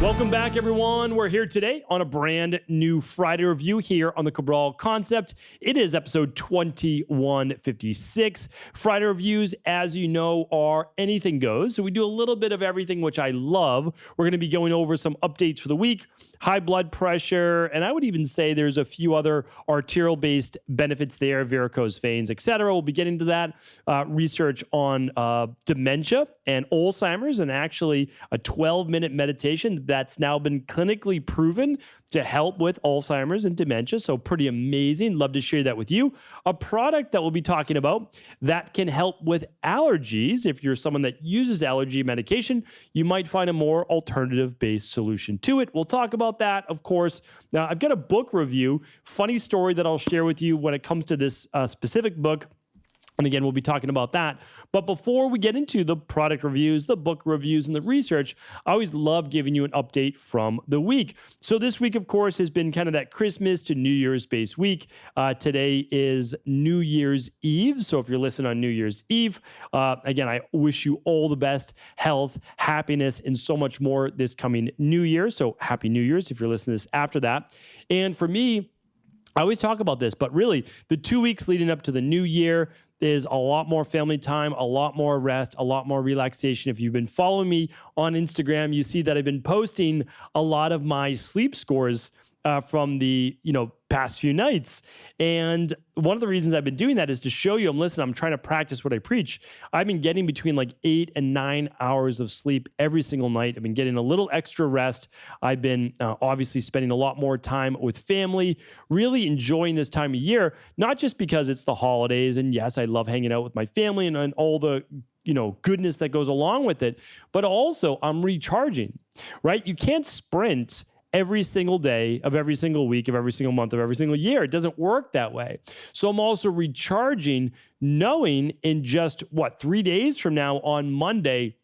Welcome back, everyone. We're here today on a brand new Friday review here on the Cabral Concept. It is episode 2156. Friday reviews, as you know, are anything goes. So we do a little bit of everything, which I love. We're going to be going over some updates for the week, high blood pressure, and I would even say there's a few other arterial-based benefits there, varicose veins, etc. We'll be getting to that. Research on dementia and Alzheimer's, and actually a 12-minute meditation that's now been clinically proven to help with Alzheimer's and dementia. So pretty amazing. Love to share that with you. A product that we'll be talking about that can help with allergies. If you're someone that uses allergy medication, you might find a more alternative-based solution to it. We'll talk about that, of course. Now, I've got a book review, funny story that I'll share with you when it comes to this specific book. And again, we'll be talking about that. But before we get into the product reviews, the book reviews, and the research, I always love giving you an update from the week. So this week, of course, has been kind of that Christmas to New Year's-based week. Today is New Year's Eve. So if you're listening on New Year's Eve, again, I wish you all the best health, happiness, and so much more this coming New Year. So happy New Year's if you're listening to this after that. And for me, I always talk about this, but really the 2 weeks leading up to the new year is a lot more family time, a lot more rest, a lot more relaxation. If you've been following me on Instagram, you see that I've been posting a lot of my sleep scores from the past few nights. And one of the reasons I've been doing that is to show you, I'm trying to practice what I preach. I've been getting between like 8 and 9 hours of sleep every single night. I've been getting a little extra rest. I've been obviously spending a lot more time with family, really enjoying this time of year, not just because it's the holidays. And yes, I love hanging out with my family and all the goodness that goes along with it, but also I'm recharging, right? You can't sprint every single day of every single week of every single month of every single year. It doesn't work that way. So I'm also recharging, knowing in just 3 days from now on Monday,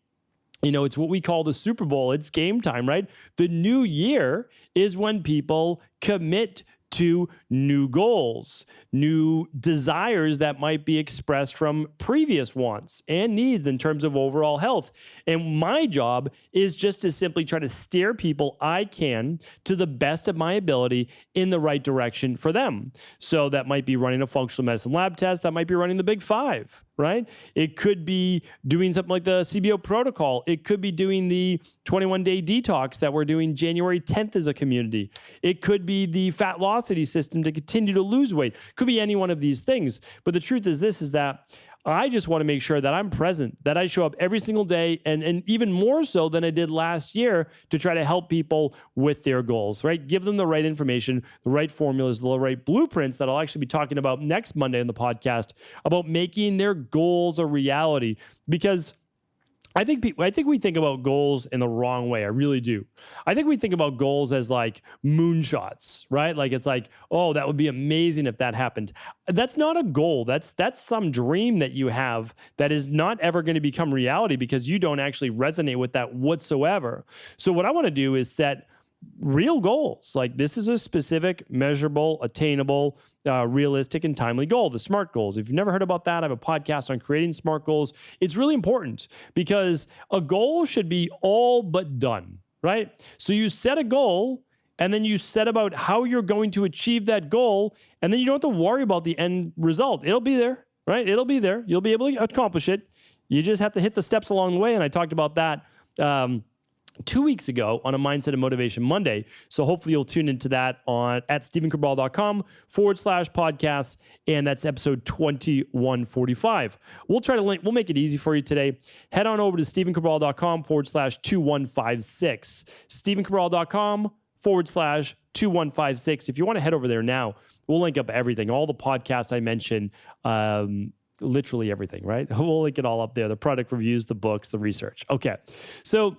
it's what we call the Super Bowl. It's game time, right? The new year is when people commit to new goals, new desires that might be expressed from previous wants and needs in terms of overall health. And my job is just to simply try to steer people I can to the best of my ability in the right direction for them. So that might be running a functional medicine lab test. That might be running the Big Five, right? It could be doing something like the CBO protocol. It could be doing the 21-day detox that we're doing January 10th as a community. It could be the fat velocity system to continue to lose weight. Could be any one of these things. But the truth is this, is that I just want to make sure that I'm present, that I show up every single day, and even more so than I did last year, to try to help people with their goals, right? Give them the right information, the right formulas, the right blueprints that I'll actually be talking about next Monday on the podcast about making their goals a reality. Because I think we think about goals in the wrong way. I really do. I think we think about goals as like moonshots, right? Like it's like, oh, that would be amazing if that happened. That's not a goal. That's some dream that you have that is not ever going to become reality because you don't actually resonate with that whatsoever. So what I want to do is set real goals. Like this is a specific, measurable, attainable, realistic, and timely goal, the SMART goals. If you've never heard about that, I have a podcast on creating SMART goals. It's really important because a goal should be all but done, right? So you set a goal and then you set about how you're going to achieve that goal, and then you don't have to worry about the end result. It'll be there, right? It'll be there. You'll be able to accomplish it. You just have to hit the steps along the way, and I talked about that 2 weeks ago on a Mindset and Motivation Monday. So hopefully you'll tune into that at stephencabral.com/podcasts. And that's episode 2145. We'll try to link, we'll make it easy for you today. Head on over to stephencabral.com/2156. stephencabral.com/2156. If you want to head over there now, we'll link up everything, all the podcasts I mentioned, literally everything, right? We'll link it all up there, the product reviews, the books, the research. Okay. So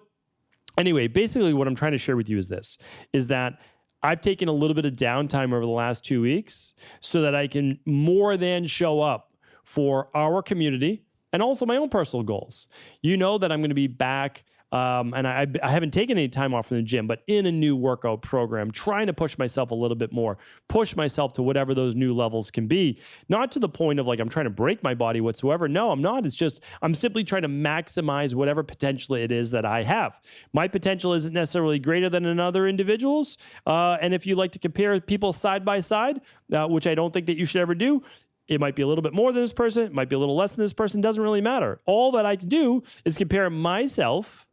anyway, basically what I'm trying to share with you is this, is that I've taken a little bit of downtime over the last 2 weeks so that I can more than show up for our community and also my own personal goals. You know that I'm going to be back and I haven't taken any time off from the gym, but in a new workout program, trying to push myself a little bit more, push myself to whatever those new levels can be. Not to the point of like I'm trying to break my body whatsoever. No, I'm not. It's just I'm simply trying to maximize whatever potential it is that I have. My potential isn't necessarily greater than another individual's. And if you like to compare people side by side, which I don't think that you should ever do, it might be a little bit more than this person. It might be a little less than this person. Doesn't really matter. All that I can do is compare myself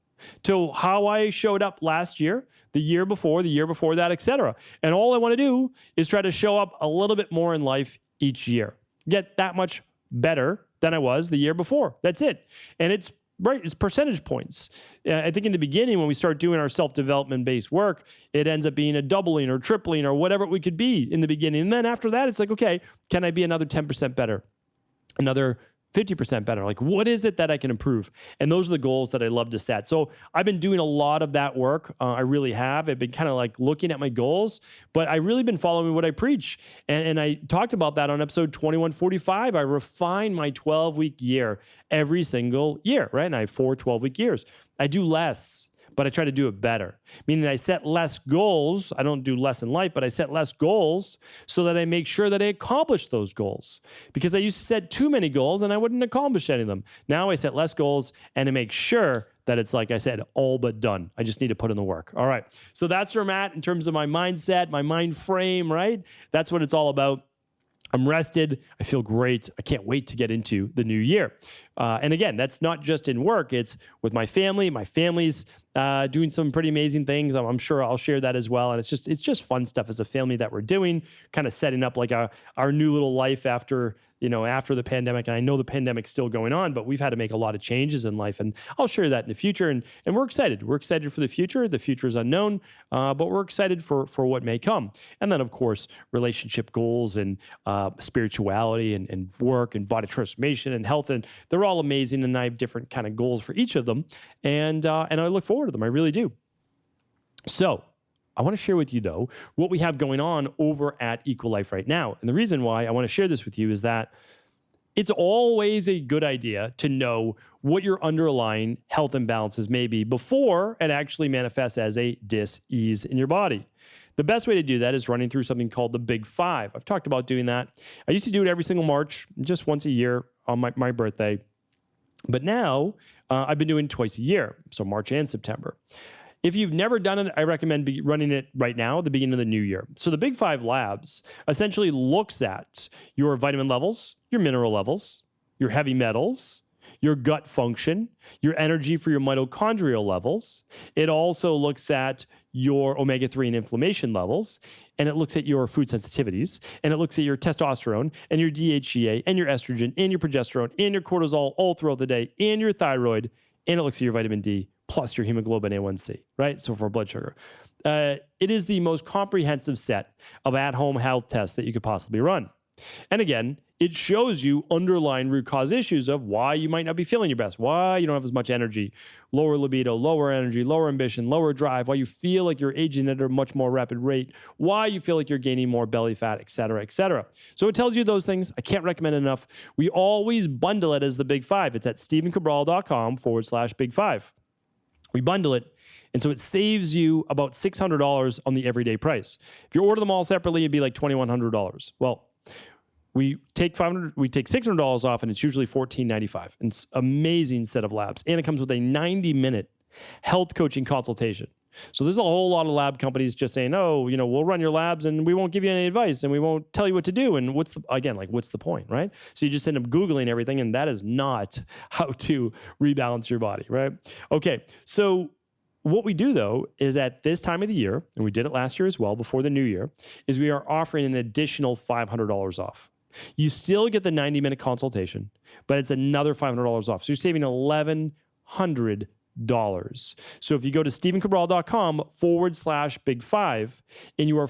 to how I showed up last year, the year before that, etc. And all I want to do is try to show up a little bit more in life each year. Get that much better than I was the year before. That's it. And it's right. It's percentage points. I think in the beginning, when we start doing our self-development based work, it ends up being a doubling or tripling or whatever we could be in the beginning. And then after that, it's like, okay, can I be another 10% better? Another 50% better? Like, what is it that I can improve? And those are the goals that I love to set. So I've been doing a lot of that work. I really have. I've been kind of like looking at my goals, but I really been following what I preach. And I talked about that on episode 2145. I refine my 12-week year every single year, right? And I have 4 12-week years. I do less, but I try to do it better. Meaning I set less goals. I don't do less in life, but I set less goals so that I make sure that I accomplish those goals. Because I used to set too many goals and I wouldn't accomplish any of them. Now I set less goals and I make sure that it's, like I said, all but done. I just need to put in the work. All right. So that's where I'm at in terms of my mindset, my mind frame, right? That's what it's all about. I'm rested. I feel great. I can't wait to get into the new year. And again, that's not just in work. It's with my family. My family's doing some pretty amazing things. I'm sure I'll share that as well. And it's just fun stuff as a family that we're doing, kind of setting up like our new little life after the pandemic. And I know the pandemic's still going on, but we've had to make a lot of changes in life. And I'll share that in the future. And we're excited. We're excited for the future. The future is unknown, but we're excited for what may come. And then, of course, relationship goals and spirituality and work and body transformation and health. And they're all amazing. And I have different kind of goals for each of them. And I look forward to them. I really do. So I want to share with you, though, what we have going on over at EquiLife right now. And the reason why I want to share this with you is that it's always a good idea to know what your underlying health imbalances may be before it actually manifests as a dis-ease in your body. The best way to do that is running through something called the Big Five. I've talked about doing that. I used to do it every single March, just once a year on my birthday. But now I've been doing it twice a year, so March and September. If you've never done it, I recommend running it right now at the beginning of the new year. So the Big Five Labs essentially looks at your vitamin levels, your mineral levels, your heavy metals, your gut function, your energy for your mitochondrial levels. It also looks at your omega-3 and inflammation levels, and it looks at your food sensitivities, and it looks at your testosterone and your DHEA and your estrogen and your progesterone and your cortisol all throughout the day and your thyroid, and it looks at your vitamin D plus your hemoglobin A1C, right? So for blood sugar. It is the most comprehensive set of at-home health tests that you could possibly run. And again, it shows you underlying root cause issues of why you might not be feeling your best, why you don't have as much energy, lower libido, lower energy, lower ambition, lower drive, why you feel like you're aging at a much more rapid rate, why you feel like you're gaining more belly fat, et cetera, et cetera. So it tells you those things. I can't recommend it enough. We always bundle it as the Big Five. It's at stephencabral.com/Big Five. We bundle it. And so it saves you about $600 on the everyday price. If you order them all separately, it'd be like $2,100. Well, we take $600 off, and it's usually $1,495. And it's an amazing set of labs. And it comes with a 90-minute health coaching consultation. So there's a whole lot of lab companies just saying, oh, we'll run your labs and we won't give you any advice and we won't tell you what to do. And what's the point, right? So you just end up Googling everything, and that is not how to rebalance your body, right? Okay, so what we do, though, is at this time of the year, and we did it last year as well, before the new year, is we are offering an additional $500 off. You still get the 90-minute consultation, but it's another $500 off. So you're saving $1,100. So if you go to stephencabral.com/Big Five, and you are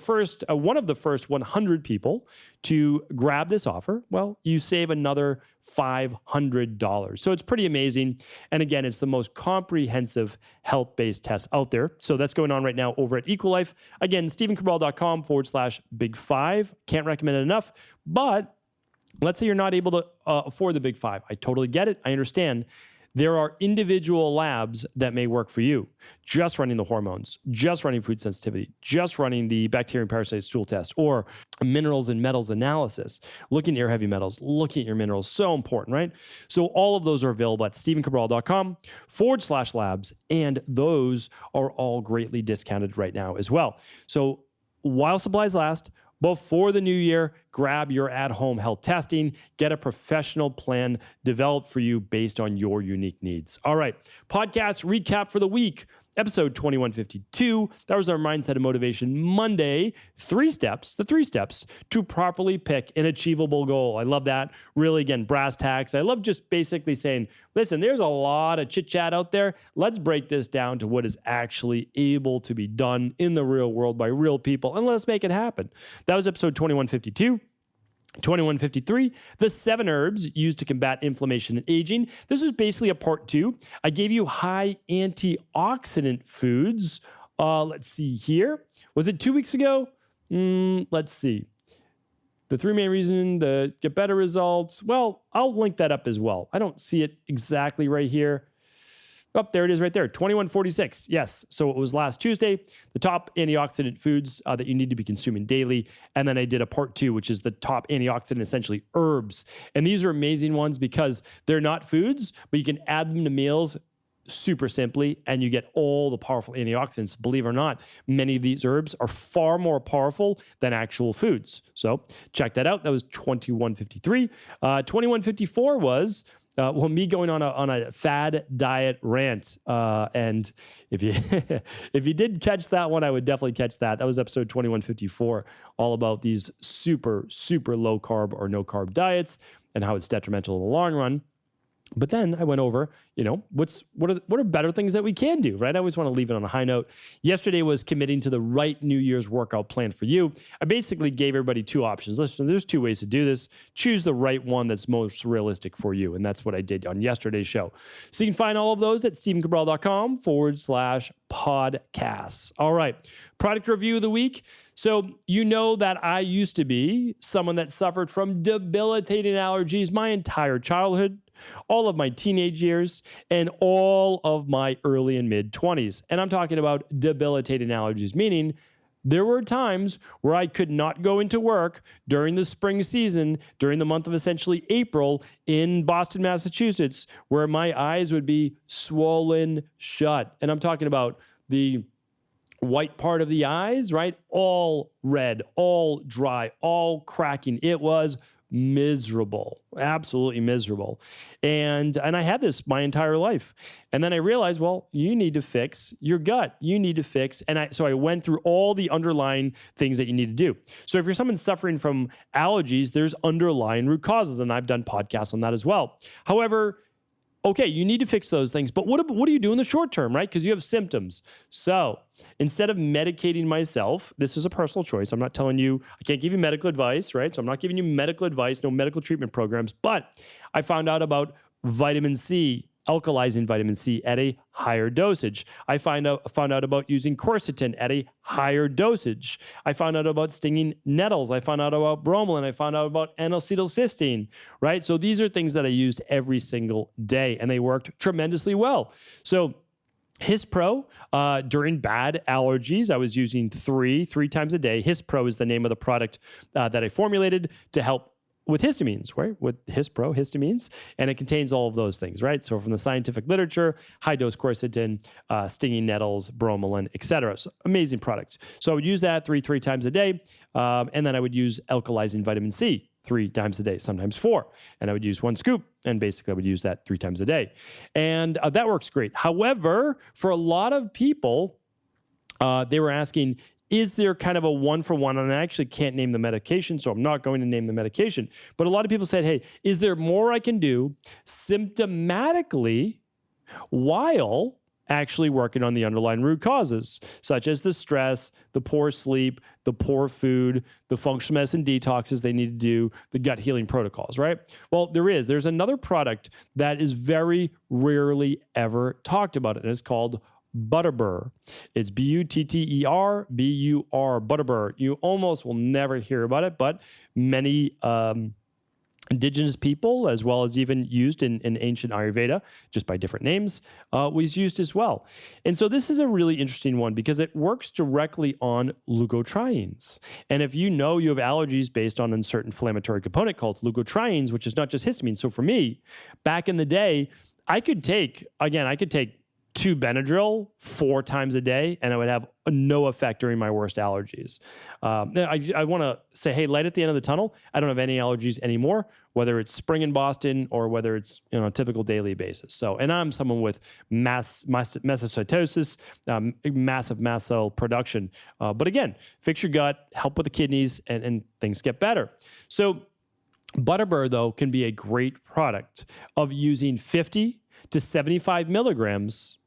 one of the first 100 people to grab this offer, well, you save another $500. So it's pretty amazing. And again, it's the most comprehensive health-based test out there. So that's going on right now over at EquiLife. Again, stephencabral.com/Big Five. Can't recommend it enough. But let's say you're not able to afford the Big Five. I totally get it. I understand. there are individual labs that may work for you. Just running the hormones, just running food sensitivity, just running the bacteria and parasite stool test, or minerals and metals analysis, looking at your heavy metals, looking at your minerals. So important, right? So all of those are available at stephencabral.com/labs, and those are all greatly discounted right now as well. So while supplies last, before the new year, grab your at-home health testing, get a professional plan developed for you based on your unique needs. All right, podcast recap for the week. Episode 2152, that was our Mindset and Motivation Monday. The 3 steps to properly pick an achievable goal. I love that. Really, again, brass tacks. I love just basically saying, listen, there's a lot of chit chat out there. Let's break this down to what is actually able to be done in the real world by real people, and let's make it happen. That was episode 2152. 2153, the 7 herbs used to combat inflammation and aging. This is basically a part 2. I gave you high antioxidant foods. Let's see here. Was it 2 weeks ago? Let's see. The 3 main reasons to get better results. Well, I'll link that up as well. I don't see it exactly right here. Oh, there it is right there, 2146. Yes, so it was last Tuesday, the top antioxidant foods that you need to be consuming daily. And then I did a part 2, which is the top antioxidant, essentially herbs. And these are amazing ones because they're not foods, but you can add them to meals super simply, and you get all the powerful antioxidants. Believe it or not, many of these herbs are far more powerful than actual foods. So check that out. That was 2153. 2154 was... me going on a fad diet rant, and if you if you did catch that one, I would definitely catch that. That was episode 2154, all about these super low carb or no carb diets and how it's detrimental in the long run. But then I went over, what are better things that we can do, right? I always want to leave it on a high note. Yesterday was committing to the right New Year's workout plan for you. I basically gave everybody 2 options. Listen, there's 2 ways to do this. Choose the right one that's most realistic for you. And that's what I did on yesterday's show. So you can find all of those at stephencabral.com/podcasts. All right. Product review of the week. So you know that I used to be someone that suffered from debilitating allergies my entire childhood, all of my teenage years, and all of my early and mid 20s. And I'm talking about debilitating allergies, meaning there were times where I could not go into work during the spring season, during the month of essentially April in Boston, Massachusetts, where my eyes would be swollen shut. And I'm talking about the white part of the eyes, right? All red, all dry, all cracking. It was miserable, absolutely miserable. And I had this my entire life. And then I realized, well, you need to fix your gut. You need to fix. And so I went through all the underlying things that you need to do. So if you're someone suffering from allergies, there's underlying root causes. And I've done podcasts on that as well. However, okay, you need to fix those things, but what do you do in the short term, right? Because you have symptoms. So instead of medicating myself, this is a personal choice. I'm not telling you, I can't give you medical advice, right? So I'm not giving you medical advice, no medical treatment programs, but I found out about vitamin C, alkalizing vitamin C at a higher dosage. I found out about using quercetin at a higher dosage. I found out about stinging nettles. I found out about bromelain. I found out about N-acetylcysteine, right? So these are things that I used every single day, and they worked tremendously well. So Hispro, during bad allergies, I was using three times a day. Hispro is the name of the product that I formulated to help with histamines, right? With Hispro, histamines, and it contains all of those things, right? So from the scientific literature, high-dose quercetin, stinging nettles, bromelain, etc. So amazing product. So I would use that three times a day, and then I would use alkalizing vitamin C 3 times a day, sometimes 4. And I would use 1 scoop, and basically I would use that 3 times a day. And that works great. However, for a lot of people, they were asking, is there kind of a 1-for-1? And I actually can't name the medication, so I'm not going to name the medication. But a lot of people said, hey, is there more I can do symptomatically while actually working on the underlying root causes, such as the stress, the poor sleep, the poor food, the functional medicine detoxes they need to do, the gut healing protocols, right? Well, there's another product that is very rarely ever talked about, and it's called Butterbur. It's Butterbur, Butterbur. You almost will never hear about it, but many indigenous people, as well as even used in ancient Ayurveda, just by different names, was used as well. And so this is a really interesting one because it works directly on leukotrienes. And if you know you have allergies based on a certain inflammatory component called leukotrienes, which is not just histamine. So for me, back in the day, I could take 2 Benadryl 4 times a day, and it would have no effect during my worst allergies. I want to say, hey, light at the end of the tunnel. I don't have any allergies anymore, whether it's spring in Boston or whether it's a typical daily basis. So, and I'm someone with mastocytosis, massive mast cell production. But again, fix your gut, help with the kidneys, and things get better. So Butterbur, though, can be a great product of using 50 to 75 milligrams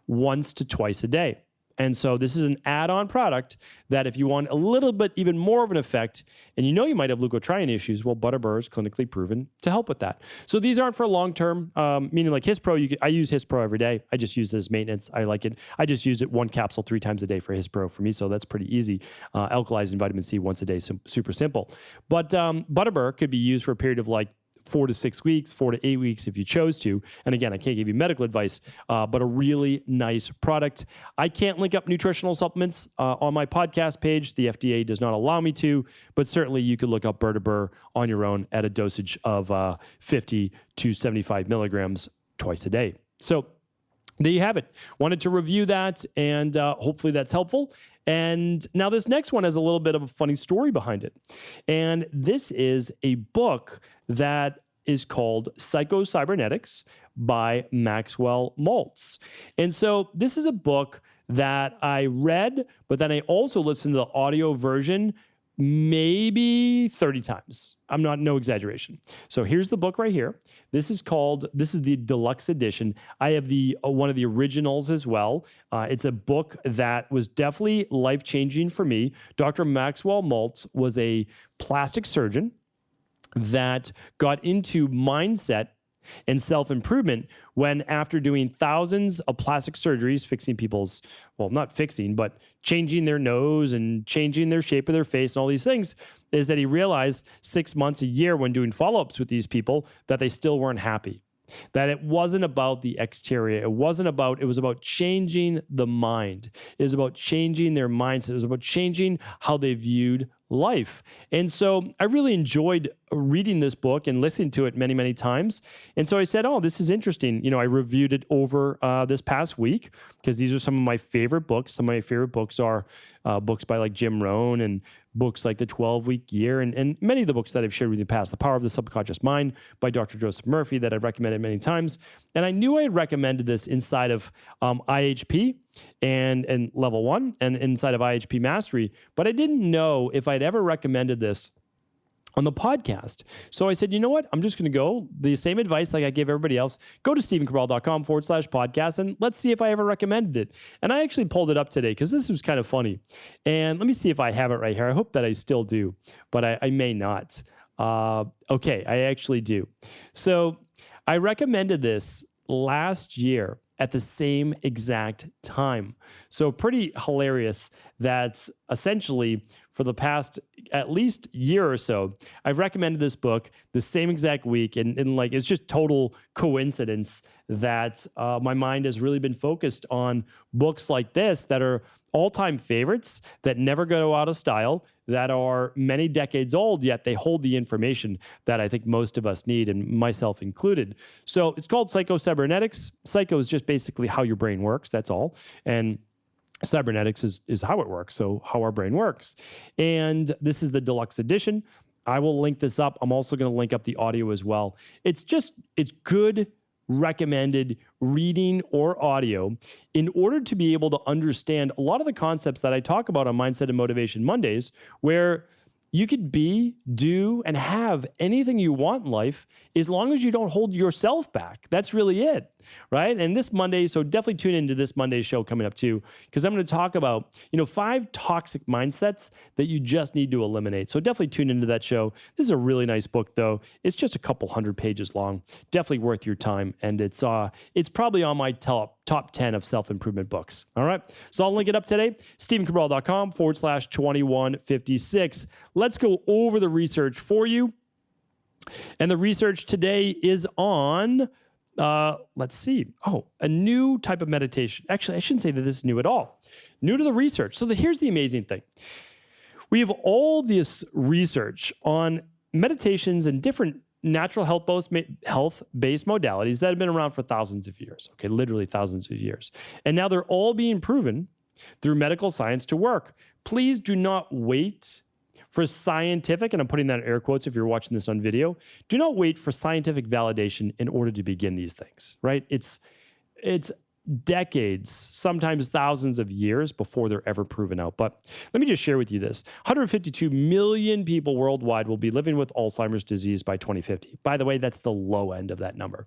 once to twice a day. And so this is an add-on product that if you want a little bit even more of an effect, and you might have leukotriene issues, well, Butterbur is clinically proven to help with that. So these aren't for long-term, meaning like Hispro, I use Hispro every day. I just use it as maintenance. I like it. I just use it 1 capsule 3 times a day for Hispro for me, so that's pretty easy. Alkalizing vitamin C once a day, super simple. But Butterbur could be used for a period of like 4 to 6 weeks, 4 to 8 weeks if you chose to. And again, I can't give you medical advice, but a really nice product. I can't link up nutritional supplements on my podcast page. The FDA does not allow me to, but certainly you could look up Butterbur on your own at a dosage of 50 to 75 milligrams twice a day. So there you have it. Wanted to review that, and hopefully that's helpful. And now this next one has a little bit of a funny story behind it. And this is a book that is called Psycho-Cybernetics by Maxwell Maltz. And so this is a book that I read, but then I also listened to the audio version maybe 30 times. No exaggeration. So here's the book right here. This is the deluxe edition. I have one of the originals as well. It's a book that was definitely life-changing for me. Dr. Maxwell Maltz was a plastic surgeon that got into mindset and self-improvement when, after doing thousands of plastic surgeries, fixing people's, well, not fixing, but changing their nose and changing their shape of their face and all these things, is that he realized 6 months, a year when doing follow-ups with these people that they still weren't happy. That it wasn't about the exterior. It was about changing the mind. It was about changing their mindset. It was about changing how they viewed life. And so I really enjoyed reading this book and listening to it many, many times. And so I said, oh, this is interesting. I reviewed it over this past week because these are some of my favorite books. Some of my favorite books are books by like Jim Rohn and books like The 12-Week Year and many of the books that I've shared with you in the past. The Power of the Subconscious Mind by Dr. Joseph Murphy that I've recommended many times. And I knew I had recommended this inside of IHP and level 1 and inside of IHP Mastery, but I didn't know if I'd ever recommended this on the podcast. So I said, you know what? I'm just going to go the same advice like I gave everybody else. Go to stephencabral.com/podcast and let's see if I ever recommended it. And I actually pulled it up today because this was kind of funny. And let me see if I have it right here. I hope that I still do, but I may not. Okay, I actually do. So I recommended this last year at the same exact time. So pretty hilarious that essentially for the past at least year or so, I've recommended this book the same exact week. And like, it's just total coincidence that my mind has really been focused on books like this that are all-time favorites, that never go out of style, that are many decades old, yet they hold the information that I think most of us need, and myself included. So it's called Psycho-Cybernetics. Psycho is just basically how your brain works, that's all. And cybernetics is how it works, so how our brain works. And this is the deluxe edition. I will link this up. I'm also going to link up the audio as well. It's good recommended reading or audio in order to be able to understand a lot of the concepts that I talk about on Mindset and Motivation Mondays, where you could be, do, and have anything you want in life as long as you don't hold yourself back. That's really it, right? And this Monday, so definitely tune into this Monday's show coming up too, because I'm going to talk about, 5 toxic mindsets that you just need to eliminate. So definitely tune into that show. This is a really nice book, though. It's just a couple hundred pages long. Definitely worth your time, and it's probably on my top 10 of self-improvement books. All right. So I'll link it up today. stephencabral.com/2156. Let's go over the research for you. And the research today is on, let's see, a new type of meditation. Actually, I shouldn't say that this is new at all. New to the research. So here's the amazing thing. We have all this research on meditations and different natural health-based modalities that have been around for thousands of years, okay, literally thousands of years. And now they're all being proven through medical science to work. Please do not wait for scientific, and I'm putting that in air quotes if you're watching this on video, do not wait for scientific validation in order to begin these things, right? It's decades, sometimes thousands of years before they're ever proven out. But let me just share with you this. 152 million people worldwide will be living with Alzheimer's disease by 2050. By the way, that's the low end of that number.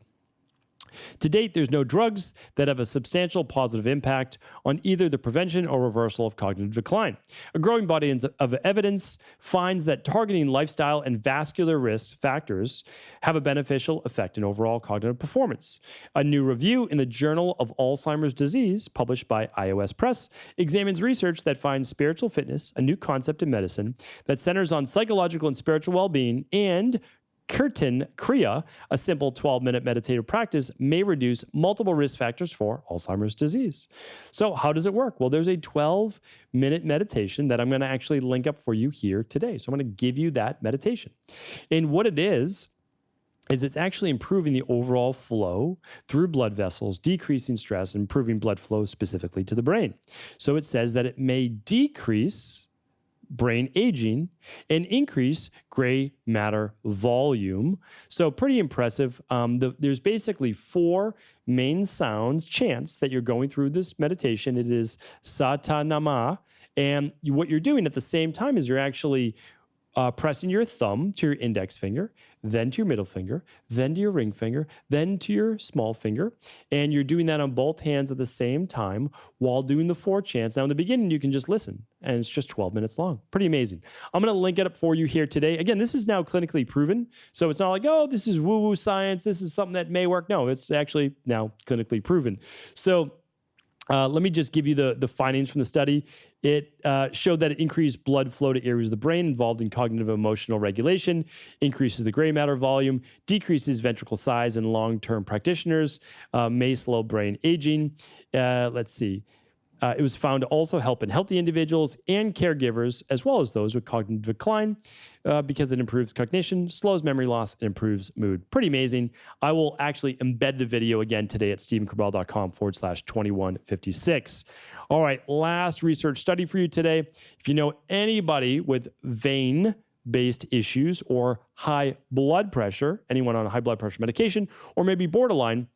To date, there's no drugs that have a substantial positive impact on either the prevention or reversal of cognitive decline. A growing body of evidence finds that targeting lifestyle and vascular risk factors have a beneficial effect in overall cognitive performance. A new review in the Journal of Alzheimer's Disease, published by iOS Press, examines research that finds spiritual fitness, a new concept in medicine that centers on psychological and spiritual well-being, and Kirtan Kriya, a simple 12-minute meditative practice, may reduce multiple risk factors for Alzheimer's disease. So how does it work? Well, there's a 12-minute meditation that I'm going to actually link up for you here today. So I'm going to give you that meditation. And what it is it's actually improving the overall flow through blood vessels, decreasing stress, and improving blood flow specifically to the brain. So it says that it may decrease brain aging and increase gray matter volume. So pretty impressive. There's basically 4 main sounds, chants that you're going through this meditation. It is Satanama. And what you're doing at the same time is you're actually pressing your thumb to your index finger, then to your middle finger, then to your ring finger, then to your small finger. And you're doing that on both hands at the same time while doing the 4 chants. Now, in the beginning, you can just listen, and it's just 12 minutes long. Pretty amazing. I'm going to link it up for you here today. Again, this is now clinically proven. So it's not like, oh, this is woo-woo science. This is something that may work. No, it's actually now clinically proven. So let me just give you the findings from the study. It showed that it increased blood flow to areas of the brain involved in cognitive emotional regulation, increases the gray matter volume, decreases ventricle size in long-term practitioners, may slow brain aging. Let's see. It was found to also help in healthy individuals and caregivers, as well as those with cognitive decline, because it improves cognition, slows memory loss, and improves mood. Pretty amazing. I will actually embed the video again today at stephencabral.com/2156. All right, last research study for you today. If you know anybody with vein-based issues or high blood pressure, anyone on a high blood pressure medication, or maybe borderline,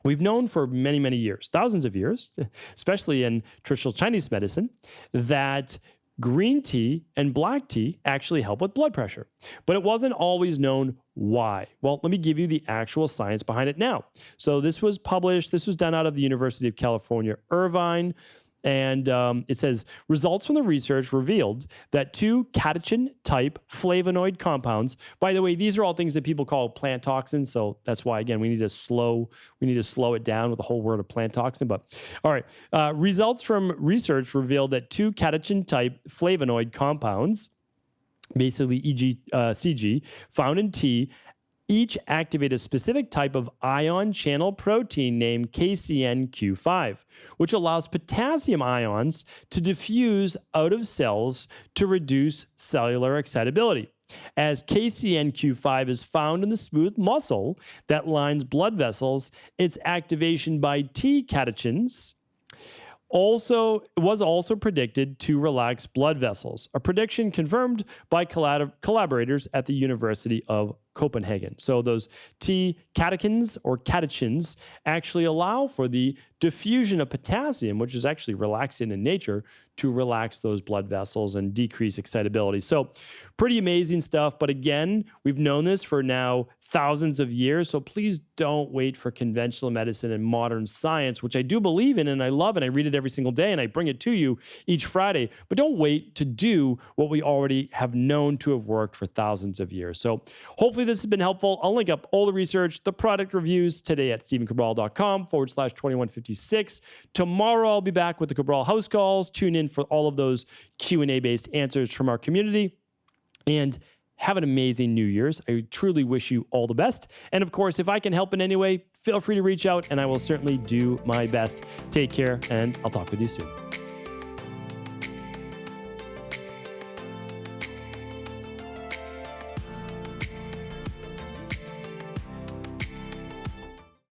we've known for many, many years, thousands of years, especially in traditional Chinese medicine, that green tea and black tea actually help with blood pressure. But it wasn't always known why. Well, let me give you the actual science behind it now. So this was published, this was done out of the University of California, Irvine. And it says, results from the research revealed that 2 catechin-type flavonoid compounds, by the way, these are all things that people call plant toxins. So that's why, again, we need to slow it down with the whole word of plant toxin. But all right, results from research revealed that 2 catechin-type flavonoid compounds, basically CG, found in tea, each activate a specific type of ion channel protein named KCNQ5, which allows potassium ions to diffuse out of cells to reduce cellular excitability. As KCNQ5 is found in the smooth muscle that lines blood vessels, its activation by T catechins was also predicted to relax blood vessels, a prediction confirmed by collaborators at the University of Copenhagen. So those T catechins or catechins actually allow for the diffusion of potassium, which is actually relaxing in nature, to relax those blood vessels and decrease excitability. So pretty amazing stuff. But again, we've known this for now thousands of years. So please don't wait for conventional medicine and modern science, which I do believe in and I love, and I read it every single day and I bring it to you each Friday. But don't wait to do what we already have known to have worked for thousands of years. So hopefully this has been helpful. I'll link up all the research, the product reviews today at stephencabral.com/2156. Tomorrow I'll be back with the Cabral House Calls. Tune in for all of those Q&A based answers from our community. And Have an amazing New Year's. I truly wish you all the best. And of course, if I can help in any way, feel free to reach out and I will certainly do my best. Take care, and I'll talk with you soon.